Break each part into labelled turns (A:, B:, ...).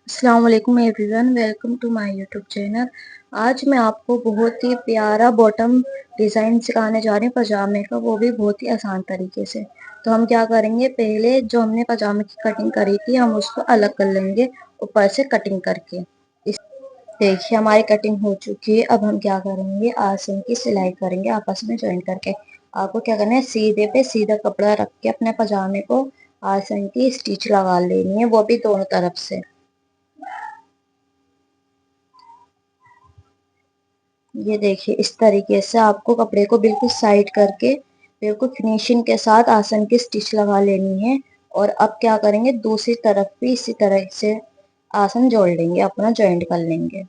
A: अस्सलाम वालेकुम everyone, welcome to my YouTube channel. आज मैं आपको बहुत ही प्यारा बॉटम डिज़ाइन सिखाने जा रही हूँ पजामे का, वो भी बहुत ही आसान तरीके से। तो हम क्या करेंगे, पहले जो हमने पजामे की कटिंग करी थी हम उसको अलग कर लेंगे ऊपर से कटिंग करके। इस देखिए हमारी कटिंग हो चुकी है। अब हम क्या करेंगे, आसन की सिलाई करेंगे आपस में ज्वाइन करके। आपको क्या करना है, सीधे पे सीधा कपड़ा रख के अपने पजामे को आसन की स्टिच लगा लेनी है, वो भी दोनों तरफ से। ये देखिए इस तरीके से आपको कपड़े को बिल्कुल साइड करके बिल्कुल फिनिशिंग के साथ आसन की स्टिच लगा लेनी है। और अब क्या करेंगे, दूसरी तरफ भी इसी तरह से आसन जोड़ लेंगे, अपना जॉइंट कर लेंगे।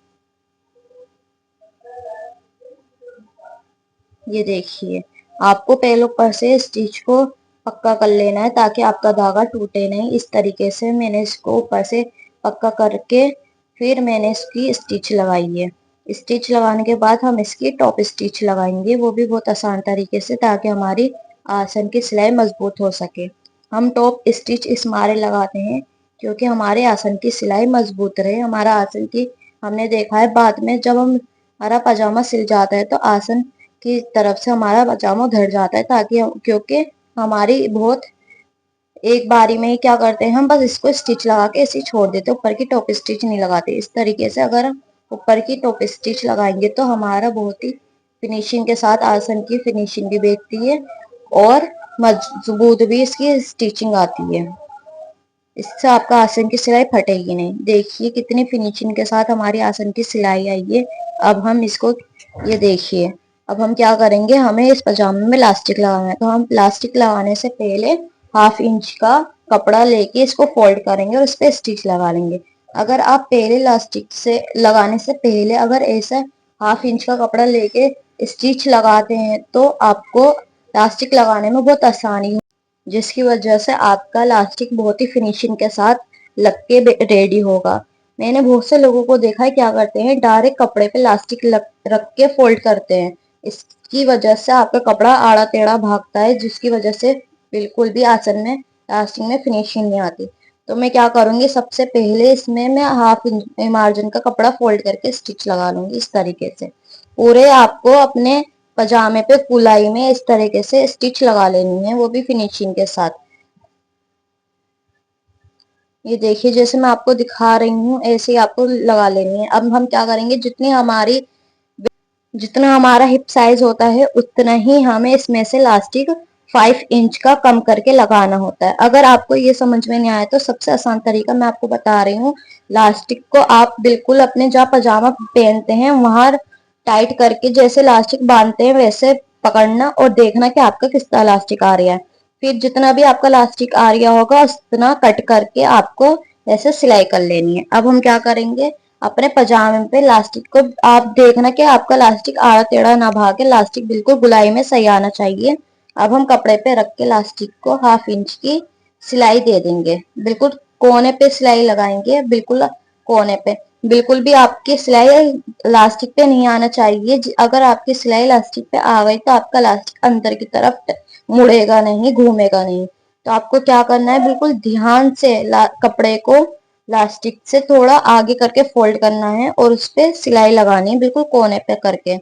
A: ये देखिए आपको पहले ऊपर से स्टिच को पक्का कर लेना है ताकि आपका धागा टूटे नहीं। इस तरीके से मैंने इसको ऊपर से पक्का करके फिर मैंने इसकी स्टिच लगाई है। स्टिच लगाने के बाद हम इसकी टॉप स्टिच लगाएंगे, वो भी बहुत आसान तरीके से, ताकि हमारी आसन की सिलाई मजबूत हो सके। हम टॉप स्टिच इस मारे लगाते हैं क्योंकि हमारे आसन की सिलाई मजबूत रहे। हमारा आसन की हमने देखा है बाद में जब हम हमारा पजामा सिल जाता है तो आसन की तरफ से हमारा पजामा उधर जाता है, ताकि क्योंकि हमारी बहुत एक बारी में ही क्या करते हैं, हम बस इसको स्टिच लगा के ऐसे छोड़ देते, ऊपर की टॉप स्टिच नहीं लगाते। इस तरीके से अगर हम ऊपर की टॉप स्टिच लगाएंगे तो हमारा बहुत ही फिनिशिंग के साथ आसन की फिनिशिंग भी बैठती है और मजबूत भी इसकी स्टिचिंग आती है। इससे आपका आसन की सिलाई फटेगी नहीं। देखिए कितनी फिनिशिंग के साथ हमारी आसन की सिलाई आई है। अब हम इसको, ये देखिए अब हम क्या करेंगे, हमें इस पजामे में इलास्टिक लगाना है। तो हम इलास्टिक लगाने से पहले 1/2 इंच का कपड़ा लेके इसको फोल्ड करेंगे और इस पे स्टिच लगा लेंगे। अगर आप पहले इलास्टिक से लगाने से पहले अगर ऐसा 1/2 इंच का कपड़ा लेके स्टिच लगाते हैं तो आपको इलास्टिक लगाने में बहुत आसानी हो, जिसकी वजह से आपका लास्टिक बहुत ही फिनिशिंग के साथ लग के रेडी होगा। मैंने बहुत से लोगों को देखा है क्या करते हैं, डायरेक्ट कपड़े पे लास्टिक रख के फोल्ड करते हैं। इसकी वजह से आपका कपड़ा आड़ा टेढ़ा भागता है, जिसकी वजह से बिल्कुल भी आसन में लास्टिंग में फिनिशिंग नहीं आती। तो मैं क्या करूंगी, सबसे पहले इसमें मैं 1/2 इंच मार्जिन का कपड़ा फोल्ड करके स्टिच लगा लूंगी। इस तरीके से पूरे आपको अपने पजामे पे कुलाई में इस तरीके से स्टिच लगा लेनी है, वो भी फिनिशिंग के साथ। ये देखिए जैसे मैं आपको दिखा रही हूँ ऐसे ही आपको लगा लेनी है। अब हम क्या करेंगे, जितना हमारा हिप साइज होता है उतना ही हमें इसमें से लास्टिक 5 इंच का कम करके लगाना होता है। अगर आपको ये समझ में नहीं आया तो सबसे आसान तरीका मैं आपको बता रही हूँ। लास्टिक को आप बिल्कुल अपने जहाँ पजामा पहनते हैं वहां टाइट करके, जैसे लास्टिक बांधते हैं वैसे पकड़ना और देखना कि आपका कितना लास्टिक आ रहा है। फिर जितना भी आपका लास्टिक आ रहा होगा उतना कट करके आपको ऐसे सिलाई कर लेनी है। अब हम क्या करेंगे, अपने पजामे पे लास्टिक को आप देखना कि आपका लास्टिक आड़ा टेढ़ा ना भागे, लास्टिक बिल्कुल गुलाई में सही आना चाहिए। अब हम कपड़े पे रख के लास्टिक को 1/2 इंच की सिलाई दे देंगे, बिल्कुल कोने पे सिलाई लगाएंगे, बिल्कुल कोने पे। बिल्कुल भी आपकी सिलाई लास्टिक पे नहीं आना चाहिए। अगर आपकी सिलाई लास्टिक पे आ गई तो आपका लास्टिक अंदर की तरफ मुड़ेगा नहीं, घूमेगा नहीं। तो आपको क्या करना है, बिल्कुल ध्यान से कपड़े को लास्टिक से थोड़ा आगे करके फोल्ड करना है और उस पे सिलाई लगानी है, बिल्कुल कोने पे करके।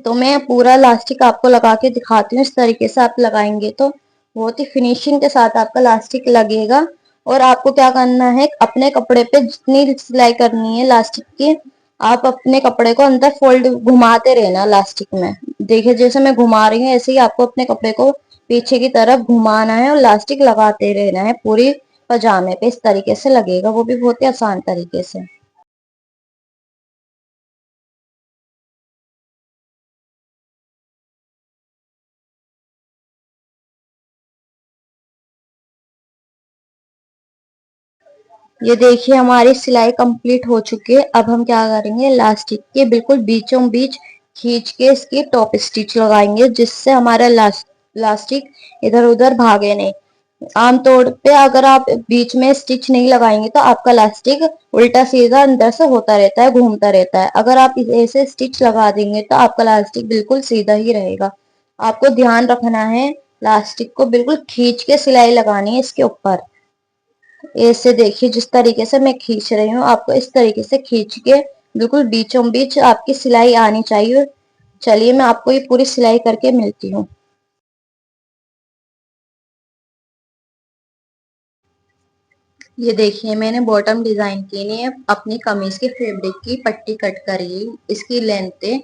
A: तो मैं पूरा लास्टिक आपको लगा के दिखाती हूँ। इस तरीके से आप लगाएंगे तो बहुत ही फिनिशिंग के साथ आपका लास्टिक लगेगा। और आपको क्या करना है, अपने कपड़े पे जितनी सिलाई करनी है लास्टिक की, आप अपने कपड़े को अंदर फोल्ड घुमाते रहना लास्टिक में। देखिए जैसे मैं घुमा रही हूँ ऐसे ही आपको अपने कपड़े को पीछे की तरफ घुमाना है और लास्टिक लगाते रहना है पूरी पजामे पे। इस तरीके से लगेगा, वो भी बहुत ही आसान तरीके से। ये देखिए हमारी सिलाई कंप्लीट हो चुकी है। अब हम क्या करेंगे, इलास्टिक के बिल्कुल बीचों बीच खींच के इसकी टॉप स्टिच लगाएंगे, जिससे हमारा इलास्टिक इधर उधर भागे नहीं। आमतौर पे अगर आप बीच में स्टिच नहीं लगाएंगे तो आपका इलास्टिक उल्टा सीधा अंदर से होता रहता है, घूमता रहता है। अगर आप ऐसे स्टिच लगा देंगे तो आपका इलास्टिक बिल्कुल सीधा ही रहेगा। आपको ध्यान रखना है, इलास्टिक को बिल्कुल खींच के सिलाई लगानी है इसके ऊपर। ऐसे देखिए, जिस तरीके से मैं खींच रही हूँ आपको इस तरीके से खींच के बिल्कुल बीचों बीच आपकी सिलाई आनी चाहिए। चलिए मैं आपको ये पूरी सिलाई करके मिलती हूँ। ये देखिए, मैंने बॉटम डिजाइन के लिए अपनी कमीज के फैब्रिक की पट्टी कट करी। इसकी लेंथ है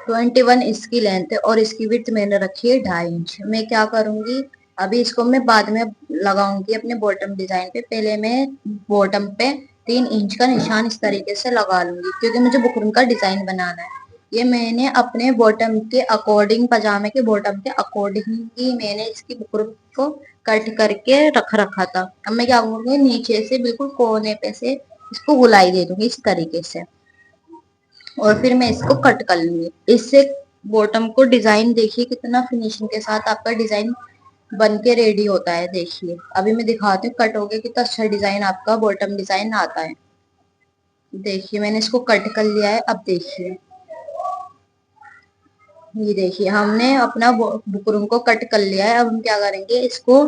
A: 21, इसकी लेंथ है और इसकी विड्थ मैंने रखी है 2.5 इंच। मैं क्या करूंगी, अभी इसको मैं बाद में लगाऊंगी अपने बॉटम डिजाइन पे। पहले मैं बॉटम पे 3 इंच का निशान इस तरीके से लगा लूंगी, क्योंकि मुझे बुकरम का डिजाइन बनाना है। ये मैंने अपने बॉटम के अकॉर्डिंग, पजामे के बॉटम के अकॉर्डिंग ही मैंने इसकी बुकरम को कट करके रख रखा था। अब मैं क्या करूंगी, नीचे से बिल्कुल कोने पे से इसको गुलाई दे दूंगी इस तरीके से, और फिर मैं इसको कट कर लूंगी। इससे बॉटम को डिजाइन देखिए कितना फिनिशिंग के साथ आपका डिजाइन बन के रेडी होता है। देखिए अभी मैं दिखाती हूँ कट हो गया कितना अच्छा डिजाइन आपका बॉटम डिजाइन आता है। देखिए मैंने इसको कट कर लिया है। अब देखिए, ये देखिए हमने अपना बुकरम को कट कर लिया है। अब हम क्या करेंगे, इसको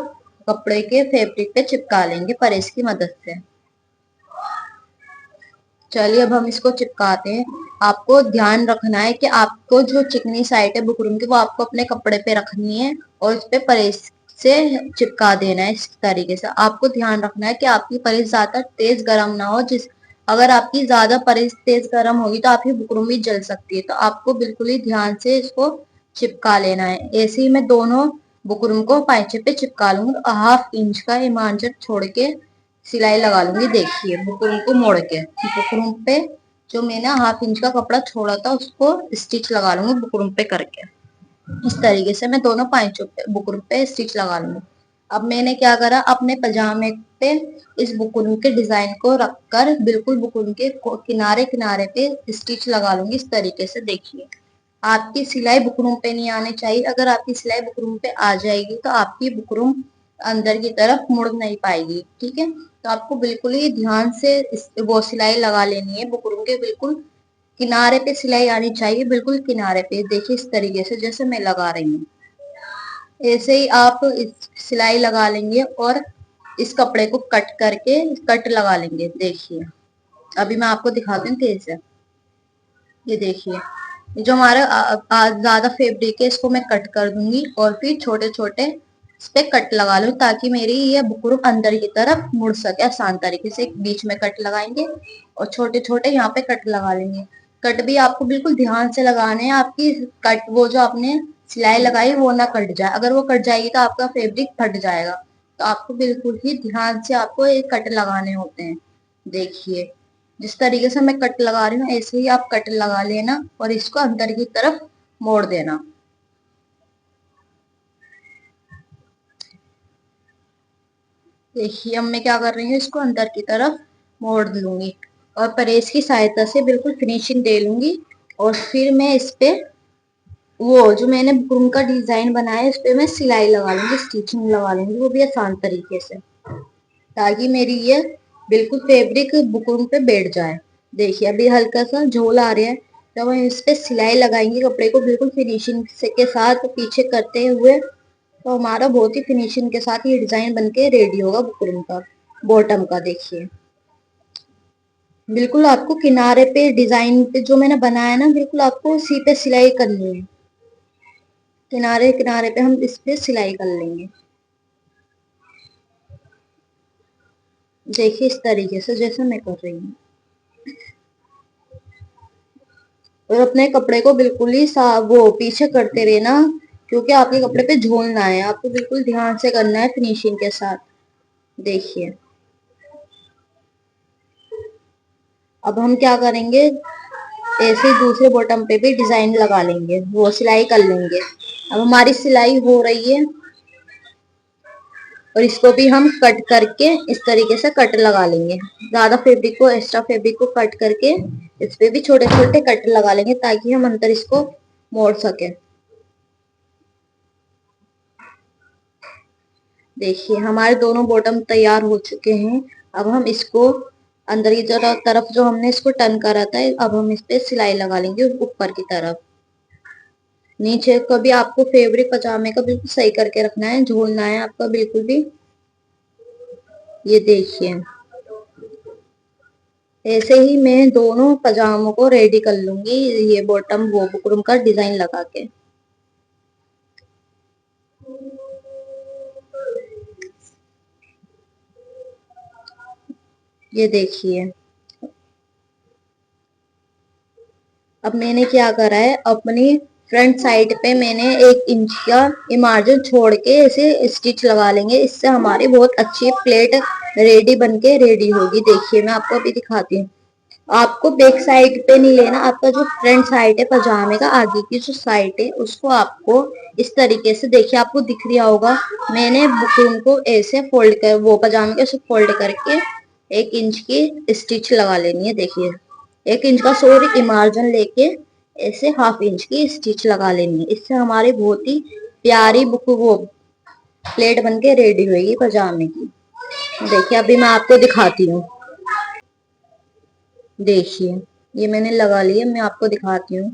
A: कपड़े के फैब्रिक पे चिपका लेंगे प्रेस की मदद से। चलिए अब हम इसको चिपकाते हैं। आपको ध्यान रखना है कि आपको जो चिकनी साइड है बुकरम की वो आपको अपने कपड़े पे रखनी है और उस पे प्रेस से चिपका देना है। इस तरीके से आपको ध्यान रखना है कि आपकी प्रेस ज्यादा तेज गर्म ना हो। जिस अगर आपकी ज्यादा प्रेस तेज गर्म होगी तो आपकी बुकरम भी जल सकती है। तो आपको बिल्कुल ही ध्यान से इसको चिपका लेना है। ऐसे ही मैं दोनों बुकरम को पाइचे पे चिपका लूंगी। 1/2 इंच का मार्जिन छोड़ के सिलाई लगा लूंगी। देखिए बुकरम को मोड़ के बुकरम पे जो मैंने 1/2 इंच का कपड़ा छोड़ा था उसको स्टिच लगा लूंगी बुकरम पे करके। इस तरीके से मैं दोनों पाइचों पे बुकरम पे स्टिच लगा लूंगी। अब मैंने क्या करा, अपने पजामे पे इस बुकरम के डिजाइन को रखकर बिल्कुल बुकरम के किनारे किनारे पे स्टिच लगा लूंगी इस तरीके से। देखिए आपकी सिलाई बुकरम पे नहीं आनी चाहिए। अगर आपकी सिलाई बुकरम पे आ जाएगी तो आपकी बुकरम अंदर की तरफ मुड़ नहीं पाएगी। ठीक है, तो आपको बिल्कुल ही ध्यान से वो सिलाई लगा लेनी है। बुकरम के बिल्कुल किनारे पे सिलाई आनी चाहिए, बिल्कुल किनारे पे। देखिए इस तरीके से जैसे मैं लगा रही हूँ, ऐसे ही आप सिलाई लगा लेंगे और इस कपड़े को कट करके कट लगा लेंगे। देखिए अभी मैं आपको दिखाती हूँ कैसे। ये देखिए, ये जो हमारा ज्यादा फैब्रिक है इसको मैं कट कर दूंगी और फिर छोटे छोटे इस पे कट लगा लूँ, ताकि मेरी ये बुकरम अंदर की तरफ मुड़ सके आसान तरीके से। बीच में कट लगाएंगे और छोटे छोटे यहाँ पे कट लगा लेंगे। कट भी आपको बिल्कुल ध्यान से लगाने हैं। आपकी कट वो जो आपने सिलाई लगाई वो ना कट जाए। अगर वो कट जाएगी तो आपका फैब्रिक फट जाएगा। तो आपको बिल्कुल ही ध्यान से आपको एक कट लगाने होते हैं। देखिए जिस तरीके से मैं कट लगा रही हूँ ऐसे ही आप कट लगा लेना और इसको अंदर की तरफ मोड़ देना। देखिए अब मैं क्या कर रही हूँ, इसको अंदर की तरफ मोड़ लूंगी और प्रेस की सहायता से बिल्कुल फिनिशिंग दे लूंगी। और फिर मैं इस पे वो जो मैंने बुकरम का डिजाइन बनाया है इस पे मैं सिलाई लगा लूंगी, स्टिचिंग लगा लूंगी, वो भी आसान तरीके से, ताकि मेरी ये बिल्कुल फैब्रिक बुकरम पे बैठ जाए। देखिए अभी हल्का सा झोल आ रहा है, जब हम इस पे सिलाई लगाएंगे कपड़े को बिल्कुल फिनिशिंग से के साथ पीछे करते हुए, तो हमारा बहुत ही फिनिशिंग के साथ ये डिजाइन बनके रेडी होगा बुकरम का बॉटम का। देखिए बिल्कुल आपको किनारे पे डिजाइन पे जो मैंने बनाया ना बिल्कुल आपको उसी पे सिलाई करनी है। किनारे किनारे पे हम इस पे सिलाई कर लेंगे। देखिए इस तरीके से जैसे मैं कर रही हूँ। और अपने कपड़े को बिल्कुल ही वो पीछे करते रहना, क्योंकि आपके कपड़े पे झोल ना आए। आपको बिल्कुल ध्यान से करना है फिनिशिंग के साथ। देखिए अब हम क्या करेंगे, ऐसे ही दूसरे बॉटम पे भी डिजाइन लगा लेंगे, वो सिलाई कर लेंगे। अब हमारी सिलाई हो रही है और इसको भी हम कट करके इस तरीके से कट लगा लेंगे। ज्यादा फैब्रिक को, एक्स्ट्रा फैब्रिक को कट करके इस पे भी छोटे छोटे कट लगा लेंगे, ताकि हम अंदर इसको मोड़ सके। देखिए हमारे दोनों बॉटम तैयार हो चुके हैं। अब हम इसको अंदर की तरफ जो हमने इसको टर्न करा था, अब हम इस पे सिलाई लगा लेंगे ऊपर की तरफ। नीचे को भी आपको फैब्रिक पजामे का बिल्कुल सही करके रखना है, झोलना है आपका बिल्कुल भी। ये देखिए, ऐसे ही मैं दोनों पजामों को रेडी कर लूंगी, ये बॉटम वो बुकरम का डिजाइन लगा के। ये देखिए, अब मैंने क्या करा है, अपनी फ्रंट साइड पे मैंने 1 इंच का इमार्जिन छोड़ के ऐसे स्टिच लगा लेंगे। इससे हमारी बहुत अच्छी प्लेट रेडी बनके रेडी होगी। देखिए मैं आपको अभी दिखाती हूँ। आपको बैक साइड पे नहीं लेना, आपका जो फ्रंट साइड है पजामे का आगे की जो साइड है उसको आपको इस तरीके से, देखिए आपको दिख रहा होगा, मैंने बुकरम को ऐसे फोल्ड कर, वो पजामे के फोल्ड करके 1 इंच की स्टिच लगा लेनी है। देखिए 1 इंच का सॉरी इमार्जिन लेके ऐसे ½ इंच की स्टिच लगा लेनी है। इससे हमारी बहुत ही प्यारी बुक वो प्लेट बन के रेडी होगी पजामे की। देखिए अभी मैं आपको दिखाती हूँ। देखिए ये मैंने लगा लिया, मैं आपको दिखाती हूँ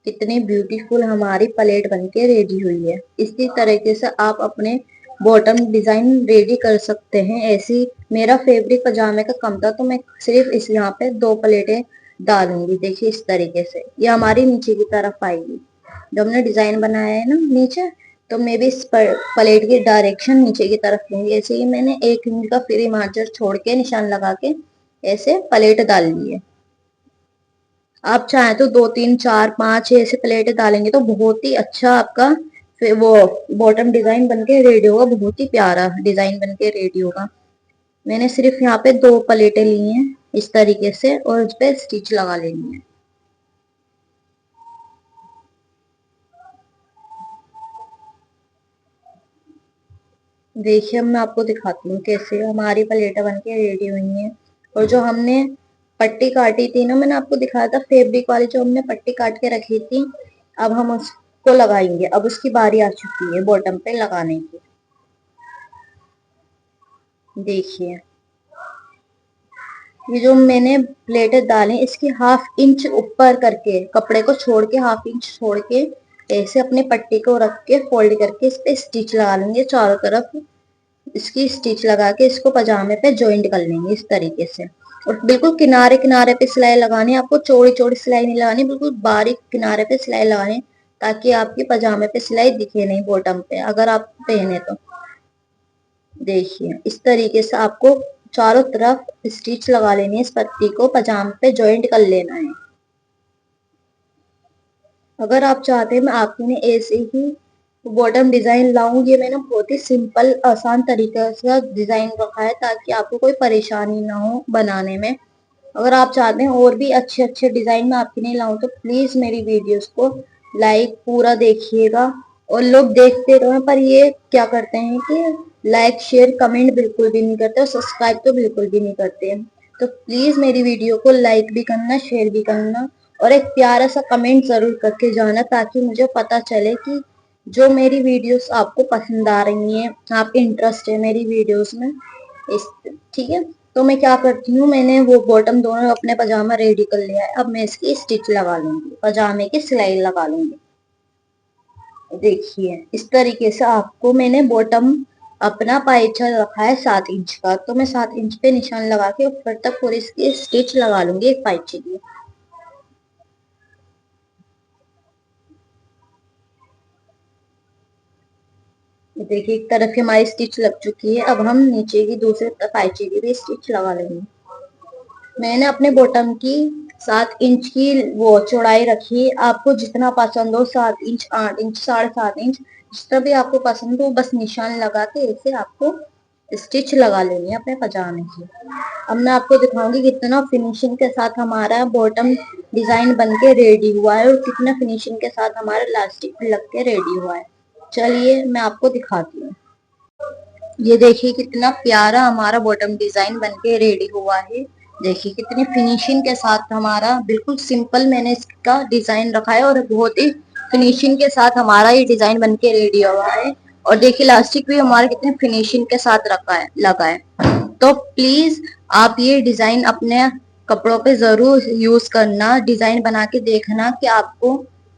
A: कितनी ब्यूटीफुल हमारी प्लेट बनके रेडी हुई है। इसी तरीके से आप अपने बॉटम डिजाइन रेडी कर सकते हैं। ऐसी मेरा फैब्रिक पजामे का कम था तो मैं सिर्फ इस यहाँ पे 2 प्लेटें डालूंगी। देखिए इस तरीके से ये हमारी नीचे की तरफ आएगी। जब हमने डिजाइन बनाया है ना नीचे, तो मैं भी इस प्लेट की डायरेक्शन नीचे की तरफ लूंगी। ऐसे ही मैंने 1 इंच का फ्री मार्जिन छोड़ के निशान लगा के ऐसे प्लेट डाल ली है। आप चाहें तो 2 3 4 5 ऐसे प्लेट डालेंगे तो बहुत ही अच्छा आपका फिर वो बॉटम डिजाइन बनके रेडी होगा। बहुत ही प्यारा डिजाइन बनके रेडी होगा। मैंने सिर्फ यहाँ पे 2 प्लेटें ली हैं इस तरीके से, और उस पे स्टिच लगा लेनी है। देखिए अब मैं आपको दिखाती हूँ कैसे हमारी प्लेटें बनके रेडी हुई हैं। और जो हमने पट्टी काटी थी ना, मैंने आपको दिखाया था फैब्रिक वाली, जो हमने पट्टी काट के रखी थी, अब हम उसको लगाएंगे। अब उसकी बारी आ चुकी है बॉटम पे लगाने की। देखिए ये जो मैंने प्लेटें डाली इसकी ½ इंच ऊपर करके, कपड़े को छोड़ के ½ इंच छोड़ के ऐसे अपने पट्टी को रख के फोल्ड करके इस पे स्टिच लगा लेंगे चारों तरफ। इसकी स्टिच लगा के इसको पजामे पे जॉइंट कर लेंगे इस तरीके से। और बिल्कुल किनारे किनारे पे सिलाई लगानी है आपको, चौड़ी चौड़ी सिलाई नहीं लगानी, बिल्कुल बारीक किनारे पे सिलाई लगानी, ताकि आपके पजामे पे सिलाई दिखे नहीं बॉटम पे अगर आप पहने तो। देखिए इस तरीके से आपको चारों तरफ स्टिच लगा लेनी है, इस पट्टी को पजामे पे जॉइंट कर लेना है। अगर आप चाहते हैं मैं आपके लिए ऐसे ही बॉटम डिजाइन लाऊं, ये मैंने बहुत ही सिंपल आसान तरीके से डिजाइन रखा है ताकि आपको कोई परेशानी ना हो बनाने में। अगर आप चाहते हैं और भी अच्छे अच्छे डिजाइन में आपके लिए लाऊं तो प्लीज मेरी वीडियोस को लाइक पूरा देखिएगा। और लोग देखते रहे पर ये क्या करते हैं कि लाइक शेयर कमेंट बिल्कुल भी नहीं करते और सब्सक्राइब तो बिल्कुल भी नहीं करते हैं। तो प्लीज मेरी वीडियो को लाइक भी करना, शेयर भी करना, और एक प्यारा सा कमेंट जरूर करके जाना, ताकि मुझे पता चले कि जो मेरी वीडियोस आपको पसंद आ रही हैं, आपके इंटरेस्ट है मेरी वीडियोस में। इस ठीक है, तो मैं क्या करती हूँ, मैंने वो बॉटम दोनों अपने पजामा रेडी कर लिया है। अब मैं इसकी स्टिच लगा लूंगी, पजामे की सिलाई लगा लूंगी। देखिए इस तरीके से आपको मैंने बॉटम अपना पाइचा रखा है 7 इंच का, तो मैं 7 इंच पे निशान लगा के ऊपर तक पूरी इसकी स्टिच लगा लूंगी एक पाइचे की। देखिए एक तरफ की हमारी स्टिच लग चुकी है, अब हम नीचे की दूसरे पाइचे की भी स्टिच लगा लेंगे। मैंने अपने बॉटम की 7 इंच की वो चौड़ाई रखी, आपको जितना पसंद हो, 7 इंच, 8 इंच, 7.5 इंच, जितना भी आपको पसंद हो, बस निशान लगा के ऐसे आपको स्टिच लगा लेनी है अपने पजामे की। अब मैं आपको दिखाऊंगी कितना फिनिशिंग के साथ हमारा बॉटम डिजाइन बन के रेडी हुआ है और कितना फिनिशिंग के साथ हमारा इलास्टिक लग के रेडी हुआ है। चलिए मैं आपको दिखाती हूँ। ये देखिए कितना प्यारा हमारा बॉटम डिजाइन बनके रेडी हुआ है। देखिए कितनी फिनिशिंग के साथ हमारा, बिल्कुल सिंपल मैंने इसका डिजाइन रखा है और बहुत ही फिनिशिंग के साथ हमारा ये डिजाइन बनके रेडी हुआ है। और देखिए इलास्टिक भी हमारा कितने फिनिशिंग के साथ रखा है लगा है। तो प्लीज आप ये डिजाइन अपने कपड़ों पे जरूर यूज करना, डिजाइन बना के देखना कि आपको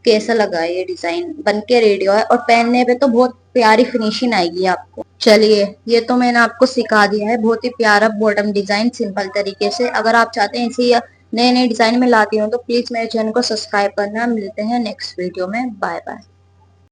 A: कैसा लगा ये डिजाइन? बन के रेडी हुआ है और पहनने पे तो बहुत प्यारी फिनिशिंग आएगी आपको। चलिए, ये तो मैंने आपको सिखा दिया है, बहुत ही प्यारा बॉटम डिजाइन सिंपल तरीके से। अगर आप चाहते हैं इसी नए नए डिजाइन में लाती हूँ तो प्लीज मेरे चैनल को सब्सक्राइब करना। मिलते हैं नेक्स्ट वीडियो में। Bye bye.